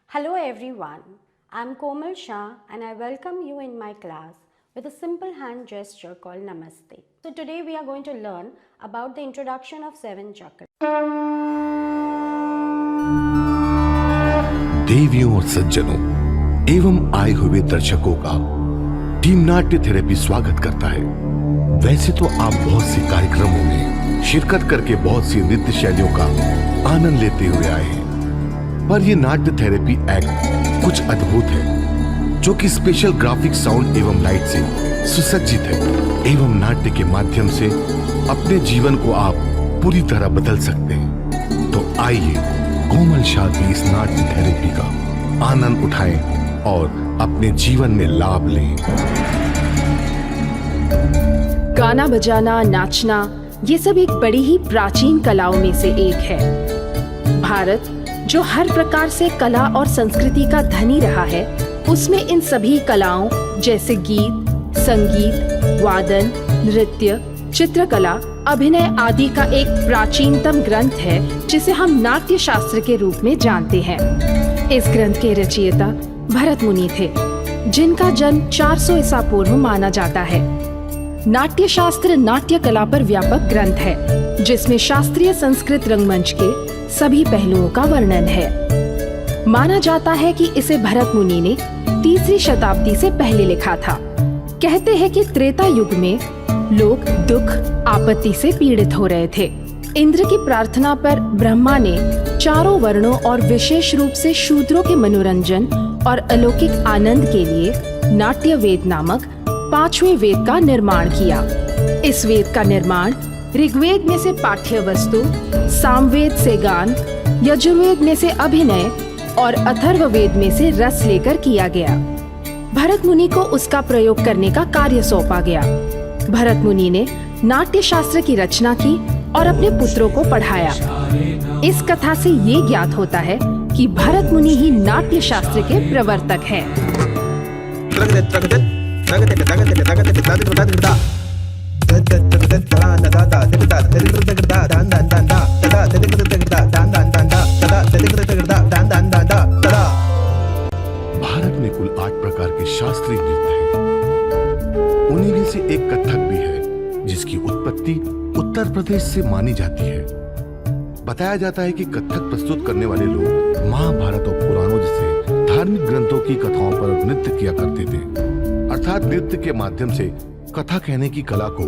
Hello everyone, I'm Komal Shah and I welcome you in my class with a simple hand gesture called Namaste. So today we are going to learn about the introduction of 7 chakras. देवियों और सज्जनों एवं आए हुए दर्शकों का team नाट्य therapy स्वागत करता है। वैसे तो आप बहुत से कार्यक्रमों में शिरकत करके बहुत सी नृत्य शैलियों का आनंद लेते हुए आए हैं, पर यह नाट्य थेरेपी एक्ट कुछ अद्भुत है जो कि स्पेशल ग्राफिक साउंड एवं लाइट से सुसज्जित है एवं नाट्य के माध्यम से अपने जीवन को आप पूरी तरह बदल सकते हैं। तो आइए कोमल शाह की इस नाट्य थेरेपी का आनंद उठाएं और अपने जीवन में लाभ लें। गाना बजाना, नाचना, ये सब एक बड़ी ही प्राचीन कलाओं में से एक है। भारत जो हर प्रकार से कला और संस्कृति का धनी रहा है, उसमें इन सभी कलाओं जैसे गीत, संगीत, वादन, नृत्य, चित्रकला, अभिनय आदि का एक प्राचीनतम ग्रंथ है जिसे हम नाट्य शास्त्र के रूप में जानते हैं। इस ग्रंथ के रचयिता भरत मुनि थे, जिनका जन्म 400 ईसा पूर्व माना जाता है। नाट्य शास्त्र नाट्य कला पर व्यापक ग्रंथ है, जिसमें शास्त्रीय संस्कृत रंगमंच के सभी पहलुओं का वर्णन है। माना जाता है कि इसे भरत मुनि ने 3री शताब्दी से पहले लिखा था। कहते हैं कि त्रेता युग में लोग दुख, आपत्ति से पीड़ित हो रहे थे। इंद्र की प्रार्थना पर ब्रह्मा ने चारों वर्णों और विशेष रूप से शूद्रों के मनोरंजन और अलौकिक आनंद के लिए नाट्य वेद नामक 5वें वेद का निर्माण किया। इस वेद का निर्माण ऋग्वेद में से पाठ्य वस्तु, सामवेद से गान, यजुर्वेद में से अभिनय और अथर्ववेद में से रस लेकर किया गया। भरत मुनि को उसका प्रयोग करने का कार्य सौंपा गया। भरत मुनि ने नाट्य शास्त्र की रचना की और अपने पुत्रों को पढ़ाया। इस कथा से ये ज्ञात होता है कि भरत मुनि ही नाट्य शास्त्र के प्रवर्तक हैं। भारत में कुल 8 प्रकार के शास्त्रीय नृत्य हैं। उन्हीं में से एक कथक भी है, जिसकी उत्पत्ति उत्तर प्रदेश से मानी जाती है। बताया जाता है कि कथक प्रस्तुत करने वाले लोग महाभारत और पुराणों जैसे धार्मिक ग्रंथों की कथाओं पर नृत्य किया करते थे। अर्थात नृत्य के माध्यम से कथा कहने की कला को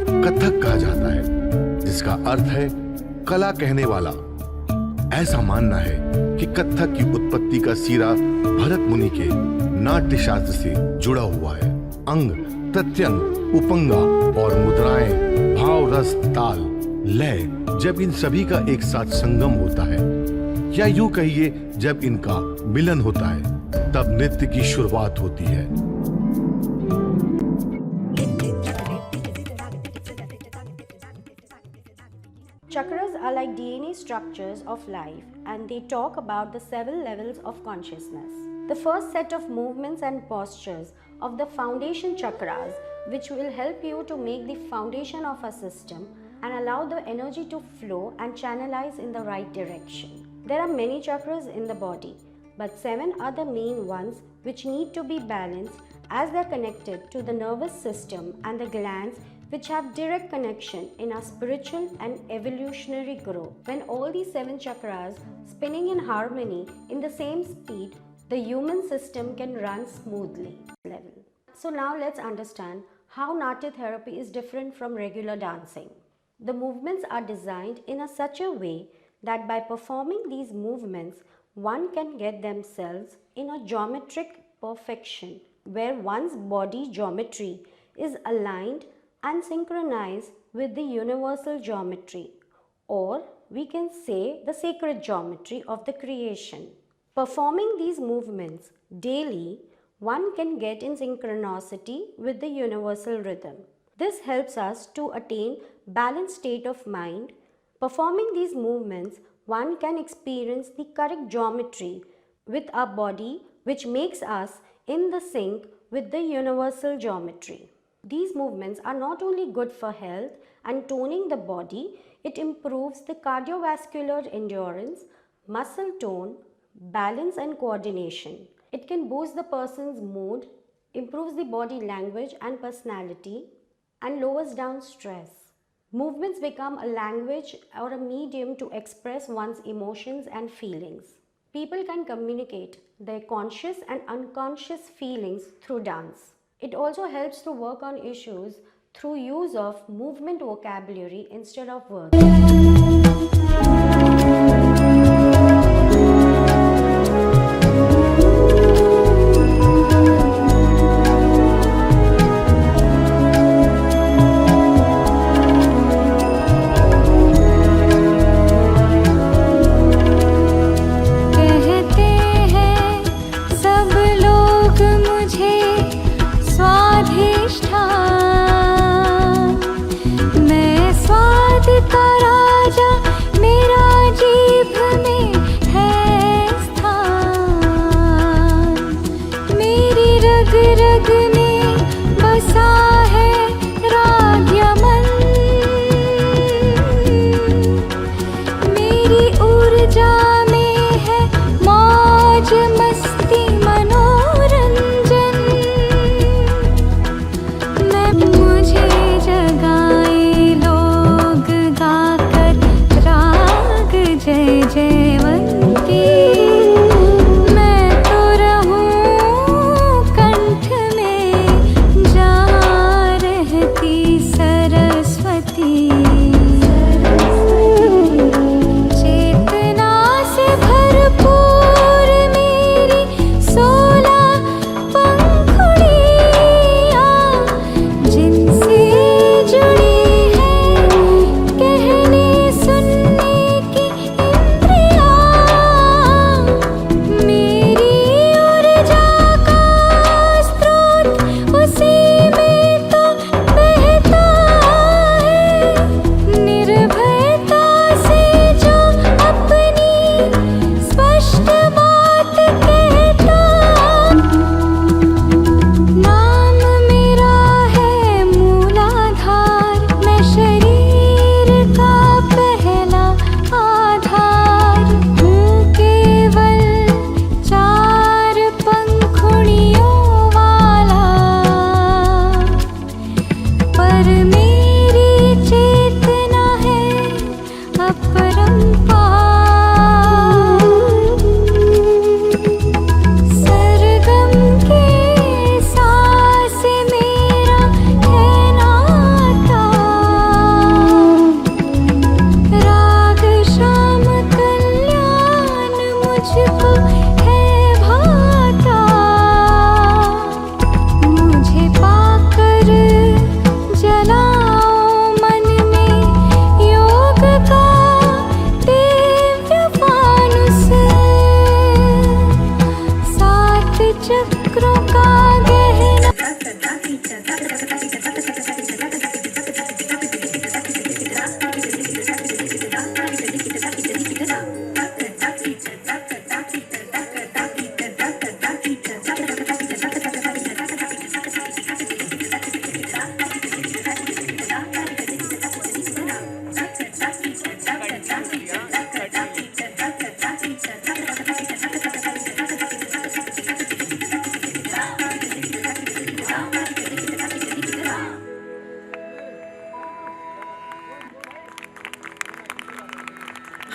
कथक कहा जाता है, जिसका अर्थ है कला कहने वाला। ऐसा मानना है कि कथक की उत्पत्ति का सिरा भरत मुनि के नाट्य शास्त्र से जुड़ा हुआ है। अंग, प्रत्यंग, उपंगा और मुद्राएं, भाव, रस, ताल, लय, जब इन सभी का एक साथ संगम होता है, या यूं कहिए जब इनका मिलन होता है, तब नृत्य की शुरुआत होती है। Chakras are like DNA structures of life and they talk about the 7 levels of consciousness. The first set of movements and postures of the foundation chakras, which will help you to make the foundation of a system and allow the energy to flow and channelize in the right direction. There are many chakras in the body, but 7 are the main ones which need to be balanced as they are connected to the nervous system and the glands, which have direct connection in our spiritual and evolutionary growth. When all these 7 chakras spinning in harmony in the same speed, the human system can run smoothly. So now let's understand how Natya therapy is different from regular dancing. The movements are designed in such a way that by performing these movements, one can get themselves in a geometric perfection where one's body geometry is aligned and synchronized with the universal geometry, or we can say the sacred geometry of the creation. Performing these movements daily, one can get in synchronicity with the universal rhythm. This helps us to attain balanced state of mind. Performing these movements, one can experience the correct geometry with our body, which makes us in the sync with the universal geometry. These movements are not only good for health and toning the body, it improves the cardiovascular endurance, muscle tone, balance and coordination. It can boost the person's mood, improves the body language and personality, and lowers down stress. Movements become a language or a medium to express one's emotions and feelings. People can communicate their conscious and unconscious feelings through dance. It also helps to work on issues through use of movement vocabulary instead of words.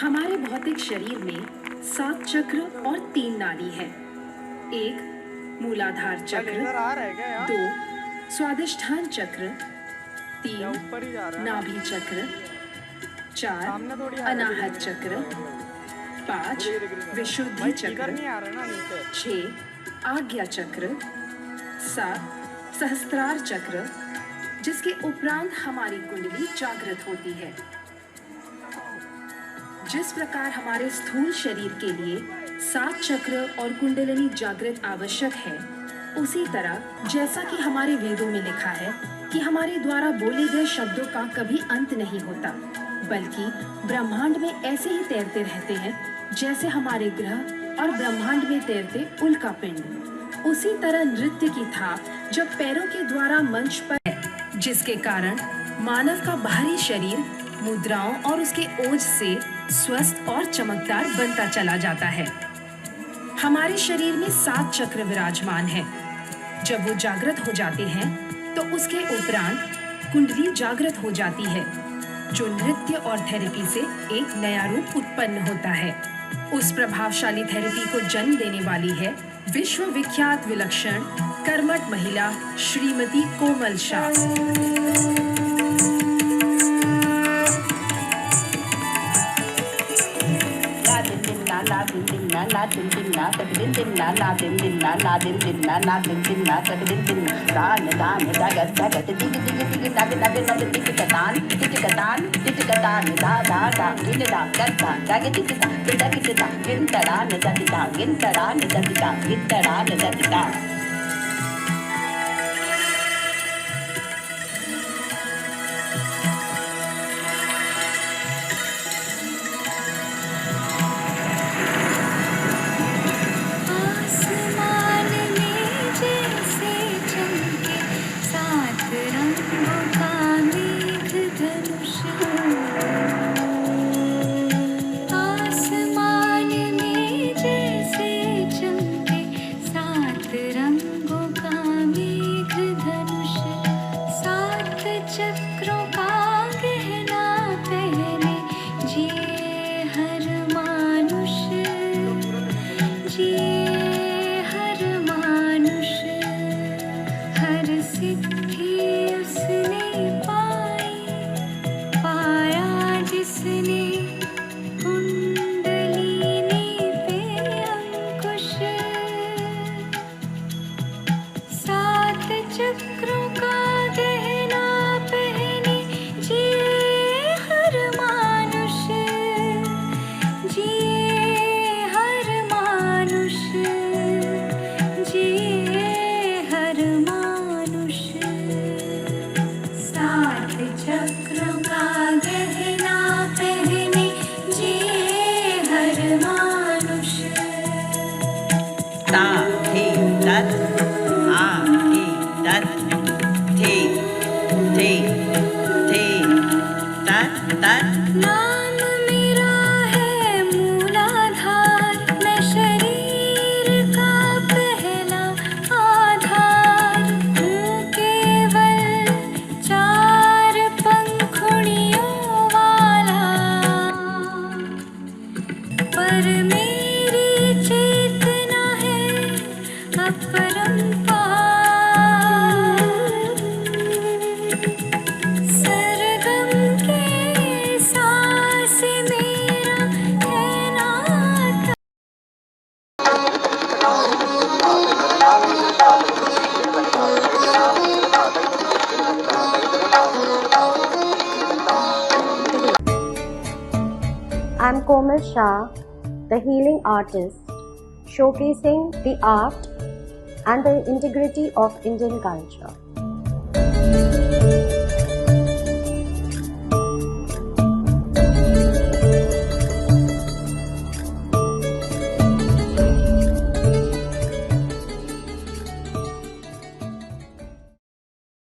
हमारे भौतिक शरीर में 7 चक्र और 3 नाड़ी है। 1 मूलाधार चक्र, 2 स्वादिष्ठान चक्र, 3 नाभि चक्र, 4 अनाहत चक्र, 5 विशुद्धि चक्र, 6 आज्ञा चक्र, 7 सहस्त्रार चक्र, जिसके उपरांत हमारी कुंडली जागृत होती है। जिस प्रकार हमारे स्थूल शरीर के लिए 7 चक्र और कुंडलिनी जागृत आवश्यक है, उसी तरह जैसा कि हमारे वेदों में लिखा है कि हमारे द्वारा बोले गए शब्दों का कभी अंत नहीं होता, बल्कि ब्रह्मांड में ऐसे ही तैरते रहते हैं जैसे हमारे ग्रह और ब्रह्मांड में तैरते उल्का पिंड। उसी तरह नृत्य की थाप जब पैरों के द्वारा मंच पर है, जिसके कारण मानव का बाहरी शरीर मुद्राओं और उसके ओज से स्वस्थ और चमकदार बनता चला जाता है। हमारे शरीर में 7 चक्र विराजमान है। जब वो जागृत हो जाते हैं तो उसके उपरांत कुंडली जागृत हो जाती है, जो नृत्य और थेरेपी से एक नया रूप उत्पन्न होता है। उस प्रभावशाली थेरेपी को जन्म देने वाली है विश्व विख्यात विलक्षण कर्मठ महिला श्रीमती कोमल Shah. I'm Komal Shah, the healing artist, showcasing the art and the integrity of Indian culture.